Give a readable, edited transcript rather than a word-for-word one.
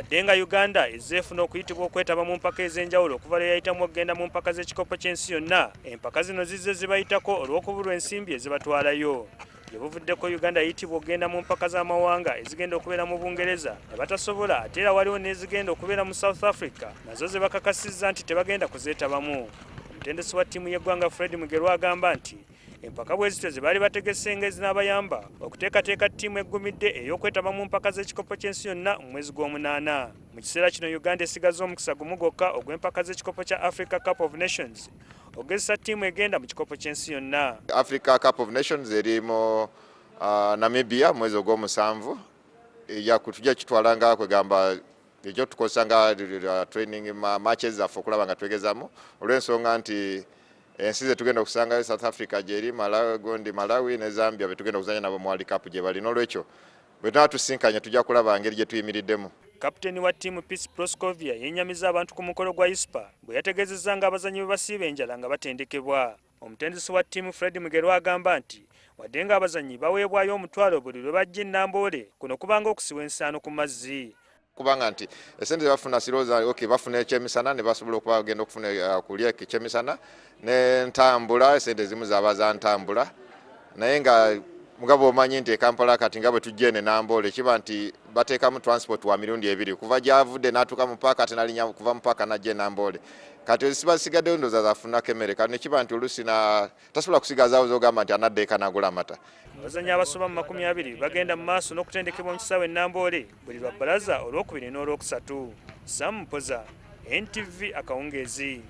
wadde nga Uganda ezeefuna okuyitibwa okwetaba mu mpaka ez'enjawulo okuva lwe yayitamu okugenda mu mpaka z'ekikopo ky'ensi yonna, empaka zino zizze zibayitako olw'okubulwa ensimbi ezibatwalayo. Gye buvuddeko Uganda yayitibwa okugenda mu mpaka z'amawanga ezigenda okubeera mu Bungereza ne batasobola, ate era waliwo n'ezigenda okubeera mu South Africa nazo ze bakakasizza nti tebagenda kuzeetabamu. Omutendesi wa ttiimu y'eggwanga Fred Mugerwa agamba nti empaka bwe zityo ze baali bategese ng'ezinaabayamba okuteekateeka ttiimu eggumidde ey'okwetaba mu mpaka z'ekikopo ky'ensi yonna mu mwezi gw'Omunaana. Mu kiseera kino Uganda esigaza omukisa gumu gwokka ogw'empaka z'ekikopo kya Africa Cup of Nations ogezesa ttiimu egenda mu kikopo ky'ensi yonna. Africa Cup of Nations eri mu Namibia mwezi ogw'omusanvu, tujja kitwalanga kwegamba ekyo tukozesa nga training matches zaffe okulaba nga twegezamu olw'ensonga nti ensi ze tugenda okusangayo South Africa gyeri, Malawi ne Zambia be tugenda okuzanya nabo mu World Cup gye bali. N'olwekyo bwe tunatusinkanya tujja kulaba engeri gye tuyimiriddemu. Kapiteeni wa ttiimu Peace Proscovia yennyamiza abantu ku mukolo gwa ISPA bwe yategeezezza ng'abazannyi bwe basiiba enjala nga batendekebwa. Omutendesi wa ttiimu Fred Mugerwa agamba nti wadde ng'abazannyi baweebwayo omutwalo buli lwe bajja e Namboole, kuno kubanga okusiwa ensaano ku mazzi. Kubanga nti esente bafuna siroza bafuna ekyemisana ne basobola okuba bagenda okufuna kulya ekyemisana n'entambula, esente zimu zaaba za ntambula, naye nga mugabo omanyi nti Kampala kati nga bwe tujja ene Namboole kiba nti bateekamu transport wa mirundi ebiri kuva gy'avudde n'atuuka mu paaka ate n'alinya kuva mu paaka n'ajja e Namboole. Kati eziba zisigaddeyo ndowooza zafunako emmere, kati ne kiba nti oluusi tasobola kusigazaawo z'ogamba nti anadda eka n'agula amata. Abazannyi abasoba mu 20 bagenda mu maaso n'okutendekebwa mu kisaawe e Namboole buli lwa bbalaza olw'okubiri n'olwokusatu. Sam Mpoza, NTV Akawungeezi.